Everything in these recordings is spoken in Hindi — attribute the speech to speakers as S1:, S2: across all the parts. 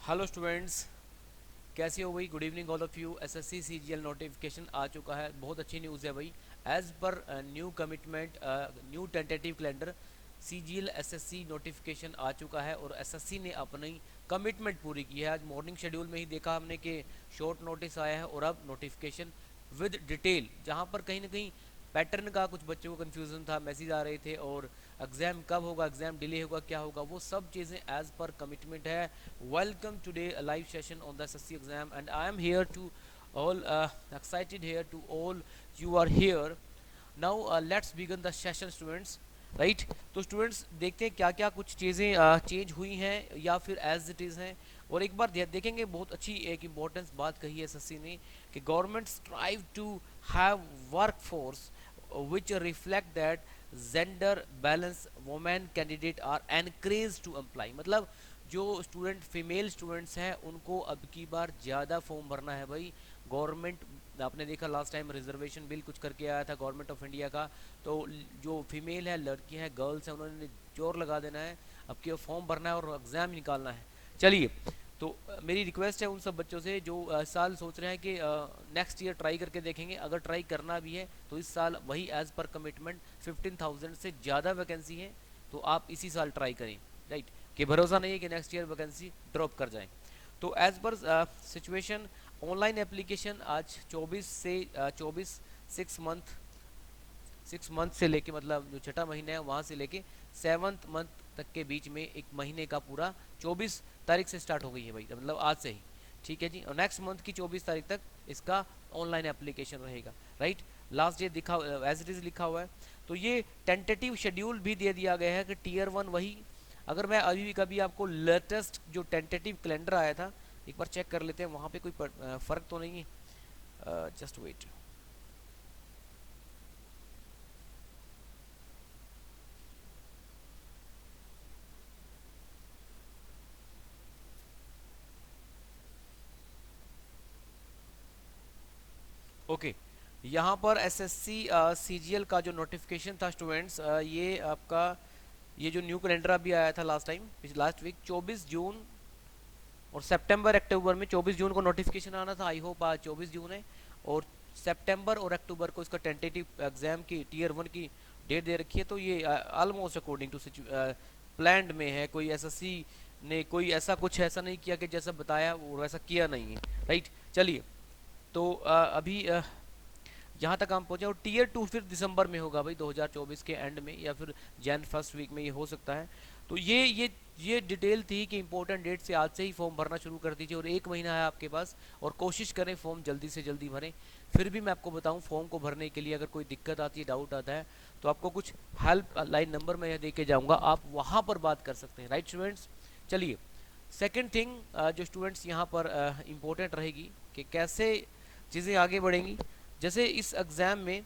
S1: हेलो स्टूडेंट्स, कैसे हो भाई? Good evening all of you. SSC CGL notification आ चुका है। बहुत अच्छी न्यूज़ है भाई। As per new commitment, new tentative calendar, CGL SSC notification आ चुका है और एसएससी ने अपनी कमिटमेंट पूरी की है। आज मॉर्निंग शेड्यूल में ही देखा हमने कि शॉर्ट नोटिस आया है और अब नोटिफिकेशन विद डिटेल, जहाँ पर कहीं ना कहीं पैटर्न का कुछ बच्चों को कन्फ्यूज़न था, मैसेज आ रहे थे और एग्ज़ाम कब होगा, एग्ज़ाम डिले होगा, क्या होगा, वो सब चीज़ें एज पर कमिटमेंट है। Welcome today a live session on the SSC exam, and I am here to all excited here to all you are here. Now let's begin the session, students. Right, तो स्टूडेंट्स देखते हैं क्या क्या कुछ चीज़ें चेंज हुई हैं या फिर एज इट इज़ हैं। और एक बार देखेंगे, बहुत अच्छी एक इम्पोर्टेंस बात कही है एसएससी ने कि government strive to have work force which reflect that gender balance, women candidate are encouraged to apply। मतलब जो स्टूडेंट फीमेल स्टूडेंट्स हैं उनको अब की बार ज़्यादा फॉर्म भरना है भाई। गवर्नमेंट, आपने देखा लास्ट टाइम रिजर्वेशन बिल कुछ करके आया था गवर्नमेंट ऑफ इंडिया का, तो जो फीमेल है, लड़कियां हैं, गर्ल्स हैं, उन्होंने जोर लगा देना है, अब की फॉर्म भरना है और एग्ज़ाम निकालना है। चलिए, तो मेरी रिक्वेस्ट है उन सब बच्चों से जो इस साल सोच रहे हैं कि नेक्स्ट ईयर ट्राई करके देखेंगे, अगर ट्राई करना भी है तो इस साल वही एज़ पर कमिटमेंट 15,000 से ज़्यादा वैकेंसी है, तो आप इसी साल ट्राई करें। राइट, कि भरोसा नहीं है कि नेक्स्ट ईयर वैकेंसी ड्रॉप कर जाए। तो as per situation, online application आज 24 से 24 6 मंथ से लेके, मतलब जो छठा महीना है वहाँ से लेके 7th मंथ तक के बीच में एक महीने का पूरा 24 तारीख से स्टार्ट हो गई है भाई, मतलब आज से ही। ठीक है जी, और नेक्स्ट मंथ की 24 तारीख तक इसका ऑनलाइन एप्लीकेशन रहेगा। राइट, लास्ट डेट दिखा एज इट इज़ लिखा हुआ है। तो ये टेंटेटिव शेड्यूल भी दे दिया गया है कि टीयर 1 वही। अगर मैं अभी भी कभी आपको लेटेस्ट जो टेंटेटिव कैलेंडर आया था एक बार चेक कर लेते हैं, वहाँ पे कोई फ़र्क तो नहीं है। Just wait. ओके, यहाँ पर एसएससी सीजीएल का जो नोटिफिकेशन था स्टूडेंट्स, ये आपका ये जो न्यू कैलेंडर अभी आया था लास्ट टाइम, लास्ट वीक 24 जून, और सितंबर अक्टूबर में 24 जून को नोटिफिकेशन आना था। आई होप आज 24 जून है और सितंबर और अक्टूबर को इसका टेंटेटिव एग्जाम की टीयर 1 की डेट दे रखी है। तो ये ऑलमोस्ट अकॉर्डिंग टू प्लान्ड में है। कोई एसएससी ने कोई ऐसा कुछ ऐसा नहीं किया कि जैसा बताया वो वैसा किया नहीं है। राइट, चलिए, तो अभी यहाँ तक हम पहुँचे और टीयर 2 फिर दिसंबर में होगा भाई, 2024 के एंड में या फिर जैन फर्स्ट वीक में ये हो सकता है। तो ये डिटेल थी कि इंपॉर्टेंट डेट से आज से ही फॉर्म भरना शुरू कर दीजिए और एक महीना है आपके पास, और कोशिश करें फॉर्म जल्दी से जल्दी भरें। फिर भी मैं आपको बताऊं, फॉर्म को भरने के लिए अगर कोई दिक्कत आती है, डाउट आता है, तो आपको कुछ हेल्प लाइन नंबर मैं यह दे के जाऊँगा, आप वहाँ पर बात कर सकते हैं। राइट स्टूडेंट्स, चलिए, सेकेंड थिंग जो स्टूडेंट्स यहाँ पर इम्पोर्टेंट रहेगी कि कैसे चीज़ें आगे बढ़ेंगी। जैसे इस एग्ज़ाम में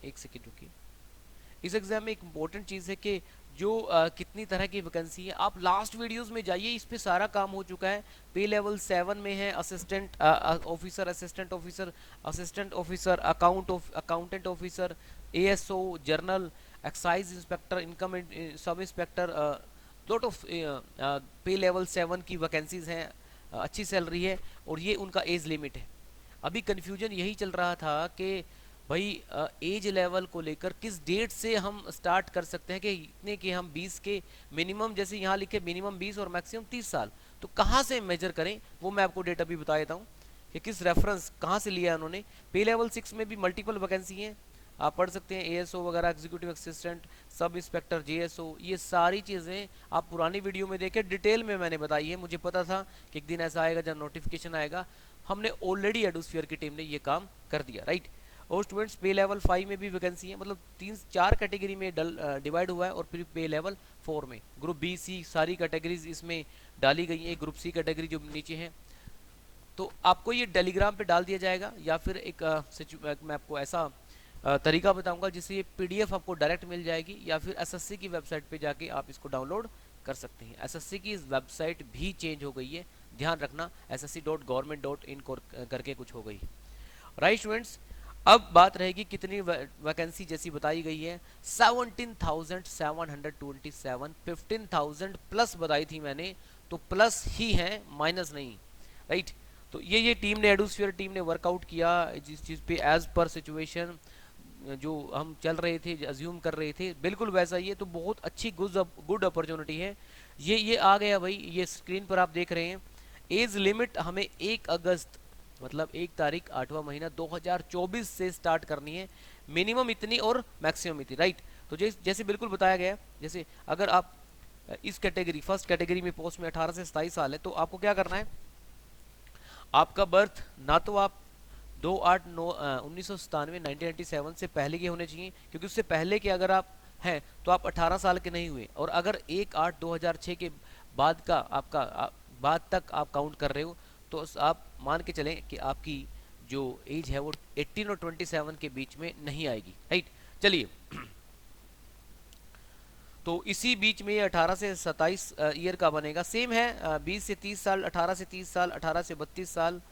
S1: एक सेकेंड रुकिए। इस एग्ज़ाम में एक इम्पोर्टेंट चीज़ है कि जो कितनी तरह की वैकेंसी है, आप लास्ट वीडियोस में जाइए, इस पे सारा काम हो चुका है। पे लेवल 7 में है assistant officer, assistant officer, accountant officer, ASO, journal, excise inspector, income sub inspector, lot of पे लेवल 7 की वैकेंसीज हैं। अच्छी सैलरी है और ये उनका एज लिमिट है। अभी कन्फ्यूजन यही चल रहा था कि भाई एज लेवल को लेकर किस डेट से हम स्टार्ट कर सकते हैं कि इतने कि हम 20 के मिनिमम, जैसे यहाँ लिखे मिनिमम 20 और मैक्सिमम 30 साल, तो कहाँ से मेजर करें, वो मैं आपको डेट अभी बता देता हूँ कि किस रेफरेंस कहाँ से लिया है उन्होंने। पे लेवल 6 में भी मल्टीपल वैकेंसी हैं, आप पढ़ सकते हैं, एएसओ वगैरह, executive assistant, sub inspector, JSO, ये सारी चीज़ें आप पुरानी वीडियो में देखें, डिटेल में मैंने बताई है। मुझे पता था कि एक दिन ऐसा आएगा जब नोटिफिकेशन आएगा। हमने ऑलरेडी एडोस्फीयर की टीम ने ये काम कर दिया। राइट, और स्टूडेंट्स पे लेवल 5 में भी वैकेंसी है, मतलब 3-4 कैटेगरी में डिवाइड हुआ है, और फिर पे लेवल 4 में ग्रुप बी सी सारी कैटेगरीज इसमें डाली गई है। ग्रुप सी कैटेगरी जो नीचे है, तो आपको ये टेलीग्राम पे डाल दिया जाएगा, या फिर मैं आपको ऐसा तरीका बताऊंगा जिससे ये पीडीएफ आपको डायरेक्ट मिल जाएगी, या फिर एसएससी की वेबसाइट पे जाके आप इसको डाउनलोड कर सकते हैं। एसएससी की वेबसाइट भी चेंज हो गई है, ध्यान रखना, ssc.government.in करके कुछ हो गई। राइट स्टूडेंट्स, अब बात रहेगी कितनी वैकेंसी जैसी बताई गई है 17,727, 15,000 प्लस बताई थी मैंने, तो प्लस ही है, माइनस नहीं, राइट। तो ये टीम ने, एडोस्फीयर टीम ने वर्कआउट किया जिस चीज़ पे एज पर सिचुएशन जो हम चल रहे थे, अज्यूम कर रहे थे, बिल्कुल वैसा ही है। तो बहुत अच्छी गुड अपॉर्चुनिटी है। ये आ गया भाई, ये स्क्रीन पर आप देख रहे हैं। एज लिमिट हमें 1 अगस्त, मतलब 1 तारीख 8वां महीना 2024 से स्टार्ट करनी है। मिनिमम इतनी और मैक्सिमम इतनी, राइट। तो जैसे बिल्कुल बताया गया, जैसे अगर आप इस कैटेगरी, फर्स्ट कैटेगरी में पोस्ट में 18 से 27 साल है, तो आपको क्या करना है, आपका बर्थ ना तो आप 2/8/1997 1997 से पहले के होने चाहिए, क्योंकि उससे पहले के अगर आप हैं तो आप 18 साल के नहीं हुए। और अगर 1/8/2006 के बाद का आपका बाद तक आप काउंट कर रहे हो, तो आप मान के चलें कि आपकी जो एज है वो 18 और 27 के बीच में नहीं आएगी, राइट। चलिए, तो इसी बीच में ये 18 से 27 ईयर का बनेगा। सेम है 20 से 30 साल, 18 से 30 साल, 18 से 32 साल,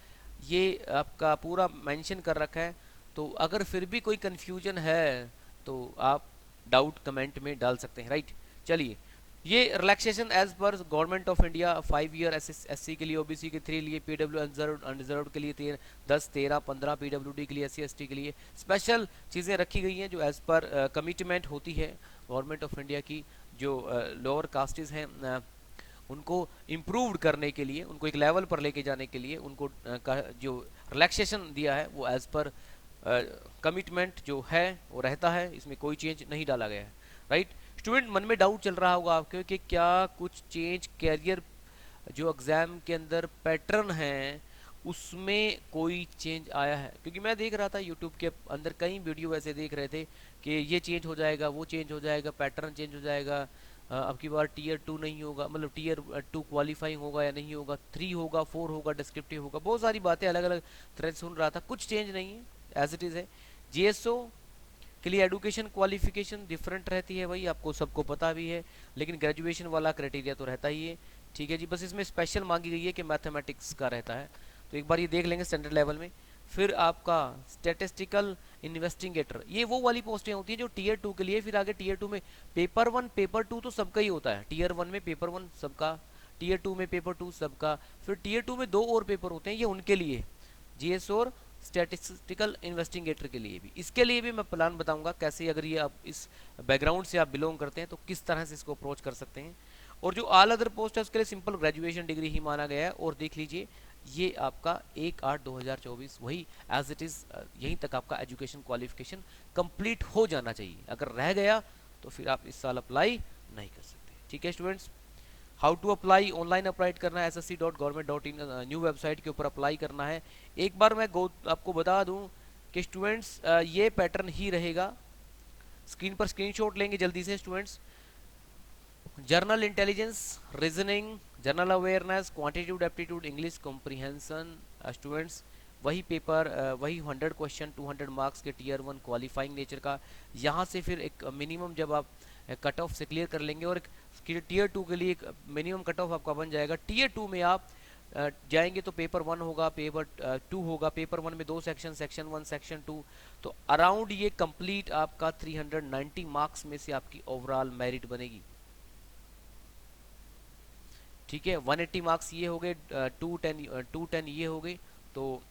S1: ये आपका पूरा मेंशन कर रखा है। तो अगर फिर भी कोई कंफ्यूजन है तो आप डाउट कमेंट में डाल सकते हैं, राइट। चलिए, ये रिलैक्सेशन एज पर government of India 5 year SC के लिए, ओबीसी के 3 लिए, पीडब्ल्यू अनरिजर्व्ड के लिए 10, 13, 15, पीडब्ल्यूडी के लिए, एससी एसटी के लिए स्पेशल चीज़ें रखी गई हैं जो एज पर कमिटमेंट होती है गवर्नमेंट ऑफ इंडिया की। जो लोअर कास्टेज हैं उनको इम्प्रूव्ड करने के लिए, उनको एक लेवल पर लेके जाने के लिए, उनको जो रिलैक्सेशन दिया है वो एज पर कमिटमेंट जो है वो रहता है, इसमें कोई चेंज नहीं डाला गया है, राइट। स्टूडेंट, मन में डाउट चल रहा होगा आपके कि क्या कुछ चेंज कैरियर जो एग्ज़ाम के अंदर पैटर्न है उसमें कोई चेंज आया है, क्योंकि मैं देख रहा था यूट्यूब के अंदर कई वीडियो ऐसे देख रहे थे कि ये चेंज हो जाएगा, वो चेंज हो जाएगा, पैटर्न चेंज हो जाएगा, अब की बार टीयर 2 नहीं होगा, मतलब टीयर 2 क्वालिफाइंग होगा या नहीं होगा, 3 होगा, 4 होगा, डिस्क्रिप्टिव होगा, बहुत सारी बातें अलग अलग तरह से सुन रहा था। कुछ चेंज नहीं है, एज इट इज़ है। जीएसओ के लिए एडुकेशन क्वालिफिकेशन डिफरेंट रहती है, वही आपको सबको पता भी है, लेकिन ग्रेजुएशन वाला क्राइटेरिया तो रहता ही है, ठीक है जी। बस इसमें स्पेशल मांगी गई है कि मैथमेटिक्स का रहता है, तो एक बार ये देख लेंगे स्टैंडर्ड लेवल में। फिर आपका स्टैटिस्टिकल इन्वेस्टिगेटर, ये वो वाली पोस्टें होती हैं जो टीयर 2 के लिए। फिर आगे टीयर 2 में पेपर 1 पेपर 2 तो सबका ही होता है, टीयर 1 में पेपर 1 सबका, टीयर 2 में पेपर 2 सबका, फिर टीयर 2 में 2 और पेपर होते हैं, ये उनके लिए, जीएस और स्टैटिस्टिकल इन्वेस्टिगेटर के लिए भी। इसके लिए भी मैं प्लान बताऊंगा कैसे, अगर ये आप इस बैकग्राउंड से आप बिलोंग करते हैं तो किस तरह से इसको अप्रोच कर सकते हैं। और जो ऑल अदर पोस्ट है उसके लिए सिंपल ग्रेजुएशन डिग्री ही माना गया है। और देख लीजिए, ये आपका 1/8/2024 वही एज इट इज़, यहीं तक आपका एजुकेशन क्वालिफिकेशन कंप्लीट हो जाना चाहिए। अगर रह गया तो फिर आप इस साल अप्लाई नहीं कर सकते, ठीक है students. How to apply, online apply करना है, ssc.government.in न्यू वेबसाइट के ऊपर अप्लाई करना है। एक बार मैं आपको बता दूं कि स्टूडेंट्स ये पैटर्न ही रहेगा। स्क्रीन पर स्क्रीनशॉट लेंगे जल्दी से students. Journal intelligence, reasoning, general awareness, quantitative aptitude, English comprehension, students वही पेपर, वही 100 क्वेश्चन 200 मार्क्स के टीयर 1 क्वालिफाइंग नेचर का। यहाँ से फिर एक मिनिमम जब आप कट ऑफ से क्लियर कर लेंगे और टीयर 2 के लिए एक मिनिमम कट ऑफ आपका बन जाएगा। टीयर 2 में आप जाएंगे तो पेपर 1 होगा, पेपर 2 होगा। पेपर 1 में 2 सेक्शन, सेक्शन 1 सेक्शन 2, तो अराउंड ये कंप्लीट आपका 390 मार्क्स में से आपकी ओवरऑल मेरिट बनेगी, ठीक है। 180 मार्क्स ये हो गए, 210 ये हो गए, तो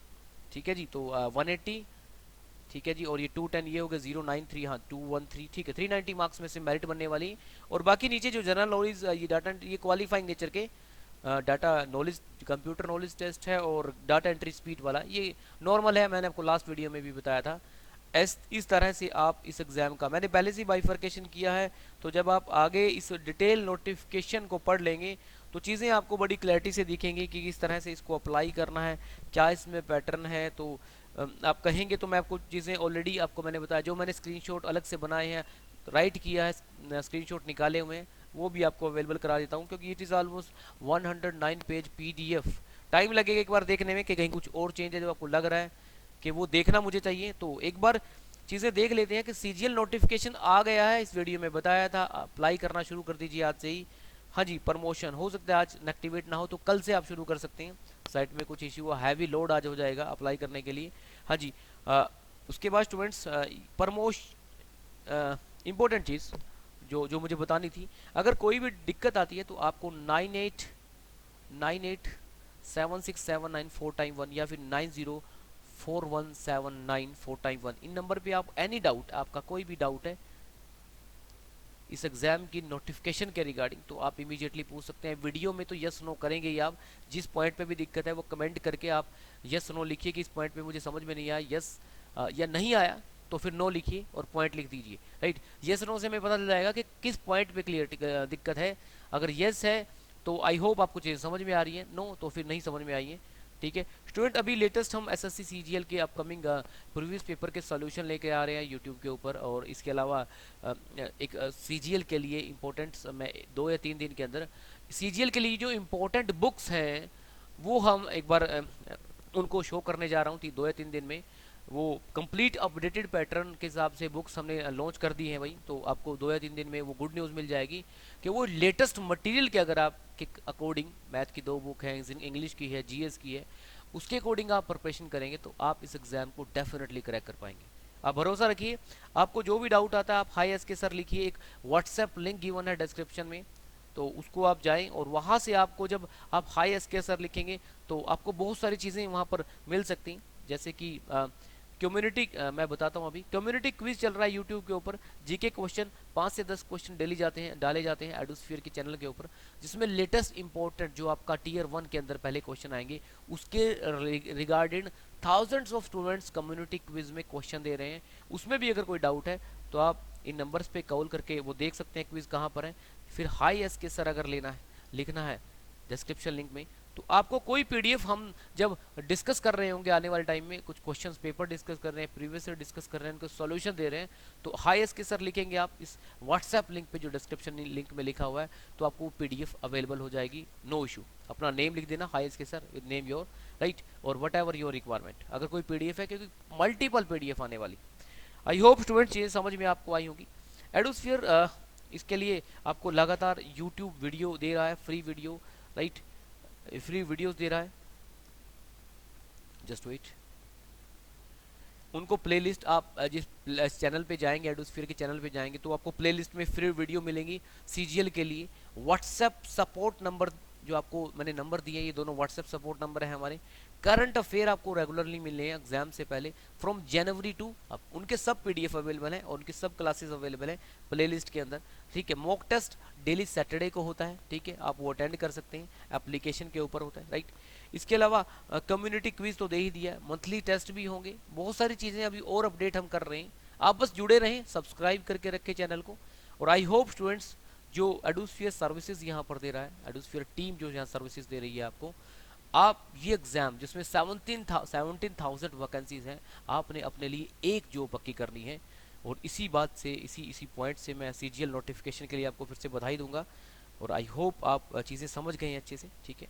S1: ठीक है जी। तो 180, ठीक है जी, और ये 210 ये हो गए, 093, हाँ 213, ठीक है। 390 मार्क्स में से मेरिट बनने वाली। और बाकी नीचे जो जनरल नॉलेज, ये डाटा, ये क्वालिफाइंग नेचर के data knowledge, computer knowledge test है, और डाटा एंट्री स्पीड वाला ये नॉर्मल है, मैंने आपको लास्ट वीडियो में भी बताया था। इस तरह से आप इस एग्ज़ाम का मैंने पहले से बाइफर्केशन किया है, तो जब आप आगे इस डिटेल नोटिफिकेशन को पढ़ लेंगे तो चीज़ें आपको बड़ी क्लैरिटी से दिखेंगी कि किस तरह से इसको अप्लाई करना है, क्या इसमें पैटर्न है। तो आप कहेंगे तो मैं आपको चीज़ें ऑलरेडी आपको मैंने बताया, जो मैंने स्क्रीनशॉट अलग से बनाए हैं, राइट किया है, स्क्रीनशॉट निकाले हुए हैं, वो भी आपको अवेलेबल करा देता हूँ, क्योंकि it is almost 109 page PDF। Time लगेगा एक बार देखने में कि कहीं कुछ और चेंज है जो आपको लग रहा है कि वो देखना मुझे चाहिए, तो एक बार चीज़ें देख लेते हैं कि सीजीएल नोटिफिकेशन आ गया है। इस वीडियो में बताया था, अप्लाई करना शुरू कर दीजिए आज से ही। हाँ जी, प्रमोशन हो सकता है आज एक्टिवेट ना हो, तो कल से आप शुरू कर सकते हैं। साइट में कुछ इश्यू, हैवी लोड आज हो जाएगा अप्लाई करने के लिए। हाँ जी, उसके बाद स्टूडेंट्स इम्पोर्टेंट चीज़ जो जो मुझे बतानी थी, अगर कोई भी दिक्कत आती है तो आपको 98987679 या फिर 904179 इन नंबर पे आप एनी डाउट, आपका कोई भी डाउट है इस एग्जाम की नोटिफिकेशन के रिगार्डिंग, तो आप इमीडिएटली पूछ सकते हैं। वीडियो में तो यस नो करेंगे ही आप, जिस पॉइंट पे भी दिक्कत है वो कमेंट करके आप यस नो लिखिए कि इस पॉइंट पे मुझे समझ में नहीं आया, यस या नहीं आया तो फिर नो लिखिए और पॉइंट लिख दीजिए, राइट। यस नो से हमें पता चल जाएगा कि किस पॉइंट पे क्लियर दिक्कत है। अगर यस है तो आई होप आपको चीज़ समझ में आ रही है, नो तो फिर नहीं समझ में आई है, ठीक है स्टूडेंट। अभी लेटेस्ट हम एसएससी सीजीएल के अपकमिंग प्रीवियस पेपर के सॉल्यूशन लेके आ रहे हैं यूट्यूब के ऊपर, और इसके अलावा एक सीजीएल के लिए इम्पोर्टेंट, मैं 2 या 3 दिन के अंदर सीजीएल के लिए जो इम्पोर्टेंट बुक्स हैं वो हम एक बार उनको शो करने जा रहा हूँ 2 या 3 दिन में। वो कंप्लीट अपडेटेड पैटर्न के हिसाब से बुक्स हमने लॉन्च कर दी हैं भाई, तो आपको 2 या 3 दिन में वो गुड न्यूज़ मिल जाएगी कि वो लेटेस्ट मटेरियल के अगर आप के अकॉर्डिंग, मैथ की 2 बुक हैं, इंग्लिश की है, जीएस की है, उसके अकॉर्डिंग आप प्रिपरेशन करेंगे तो आप इस एग्ज़ाम को डेफिनेटली क्रैक कर पाएंगे। आप भरोसा रखिए, आपको जो भी डाउट आता है आप हाई एस के सर लिखिए, एक व्हाट्सएप लिंक गिवन है डिस्क्रिप्शन में, तो उसको आप जाएं और वहाँ से आपको जब आप हाई एस के सर लिखेंगे तो आपको बहुत सारी चीज़ें वहाँ पर मिल सकती, जैसे कि कम्युनिटी, मैं बताता हूँ, अभी कम्युनिटी क्विज चल रहा है यूट्यूब के ऊपर, जीके क्वेश्चन 5 से 10 क्वेश्चन डेली डाले जाते हैं एडोस्फीयर के चैनल के ऊपर, जिसमें लेटेस्ट इंपॉर्टेंट जो आपका टीयर 1 के अंदर पहले क्वेश्चन आएंगे उसके regarding thousands of students community quiz में क्वेश्चन दे रहे हैं। उसमें भी अगर कोई डाउट है तो आप इन नंबर्स पे कॉल करके वो देख सकते हैं क्विज कहाँ पर है। फिर हाई एस के सर अगर लेना है, लिखना है डिस्क्रिप्शन लिंक में, तो आपको कोई पीडीएफ हम जब डिस्कस कर रहे होंगे आने वाले टाइम में, कुछ क्वेश्चंस पेपर डिस्कस कर रहे हैं, प्रीवियस ईयर डिस्कस कर रहे हैं, उनको सॉल्यूशन दे रहे हैं, तो हाई एस के सर लिखेंगे आप इस व्हाट्सएप लिंक पे जो डिस्क्रिप्शन लिंक में लिखा हुआ है, तो आपको पीडीएफ अवेलेबल हो जाएगी, नो इशू। अपना नेम लिख देना हाई एस के sir with name your, right, और वट एवर योर रिक्वायरमेंट, अगर कोई पीडीएफ है, क्योंकि मल्टीपल पीडीएफ आने वाली। आई होप स्टूडेंट चीज़ें समझ में आपको आई होगी। एडोस्फीयर इसके लिए आपको लगातार यूट्यूब वीडियो दे रहा है, free video, right, free videos दे रहा है, जस्ट वेट। उनको प्लेलिस्ट आप जिस चैनल पे जाएंगे, एडोस्फीयर के चैनल पे जाएंगे, तो आपको प्लेलिस्ट में फ्री वीडियो मिलेंगी सीजीएल के लिए। व्हाट्सएप सपोर्ट नंबर जो आपको मैंने नंबर दिए, ये दोनों व्हाट्सएप सपोर्ट नंबर है हमारे। करंट अफेयर आपको रेगुलरली मिलने हैं एग्जाम से पहले, फ्रॉम जनवरी टू अब उनके सब पीडीएफ अवेलेबल हैं और उनकी सब क्लासेस अवेलेबल हैं प्लेलिस्ट के अंदर, ठीक है। मॉक टेस्ट डेली सैटरडे को होता है, ठीक है, आप वो अटेंड कर सकते हैं, एप्लीकेशन के ऊपर होता है, राइट। इसके अलावा कम्युनिटी क्विज तो दे ही दिया, मंथली टेस्ट भी होंगे, बहुत सारी चीज़ें अभी और अपडेट हम कर रहे हैं। आप बस जुड़े रहें, सब्सक्राइब करके रखें चैनल को, और आई होप स्टूडेंट्स जो एडोस्फीयर सर्विसेज यहाँ पर दे रहा है, एडोस्फीयर टीम जो यहाँ सर्विसेज दे रही है आपको, आप ये एग्ज़ाम जिसमें 17,000 वैकेंसीज हैं, आपने अपने लिए एक जॉब पक्की करनी है। और इसी बात से, इसी पॉइंट से मैं सीजीएल नोटिफिकेशन के लिए आपको फिर से बधाई दूंगा, और आई होप आप चीज़ें समझ गए हैं अच्छे से, ठीक है।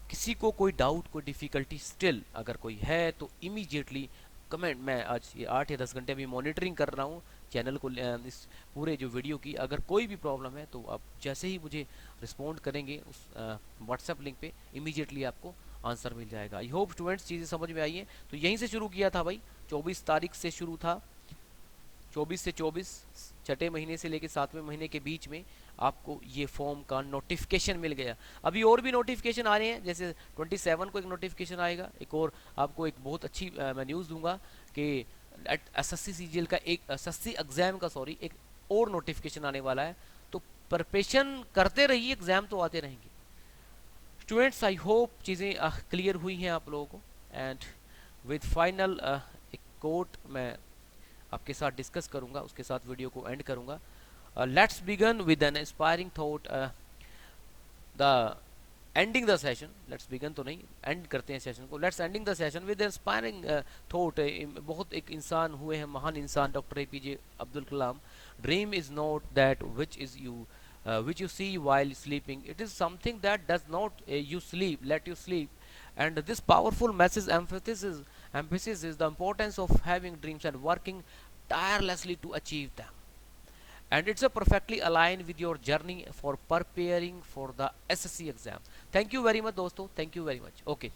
S1: किसी को कोई डाउट, कोई डिफ़िकल्टी स्टिल अगर कोई है तो इमीडिएटली कमेंट, मैं आज ये 8 या 10 घंटे अभी मॉनिटरिंग कर रहा हूँ चैनल को, इस पूरे जो वीडियो की, अगर कोई भी प्रॉब्लम है तो आप जैसे ही मुझे रिस्पॉन्ड करेंगे उस व्हाट्सएप लिंक पे, इमीडिएटली आपको आंसर मिल जाएगा। आई होप स्टूडेंट्स चीज़ें समझ में आई हैं। तो यहीं से शुरू किया था भाई, 24 तारीख से शुरू था, 24 से 24 छठे महीने से लेकर 7वें महीने के बीच में आपको ये फॉर्म का नोटिफिकेशन मिल गया। अभी और भी नोटिफिकेशन आ रहे हैं, जैसे 27 को एक नोटिफिकेशन आएगा, एक और आपको एक बहुत अच्छी मैं न्यूज़ दूंगा कि एसएससी सीजीएल का, एक एसएससी एग्जाम का, सॉरी, एक और नोटिफिकेशन आने वाला है। तो प्रिपरेशन करते रहिए, एग्जाम तो आते रहेंगे स्टूडेंट्स। आई होप चीज़ें क्लियर हुई हैं आप लोगों को, एंड विद फाइनल एक कोट मैं आपके साथ डिस्कस करूंगा, उसके साथ वीडियो को एंड करूंगा। Let's begin with an inspiring thought, the ending the session, let's begin तो नहीं, एंड करते हैं सेशन को, let's ending the session with inspiring thought. बहुत एक इंसान हुए हैं, महान इंसान, doctor APJ Abdul Kalam. Dream is not that which is you which you see while sleeping, it is something that does not you sleep let you sleep. And this powerful message emphasizes the importance of having dreams and working tirelessly to achieve them, and it's a perfectly aligned with your journey for preparing for the SSC exam. Thank you very much दोस्तों, thank you very much. Okay.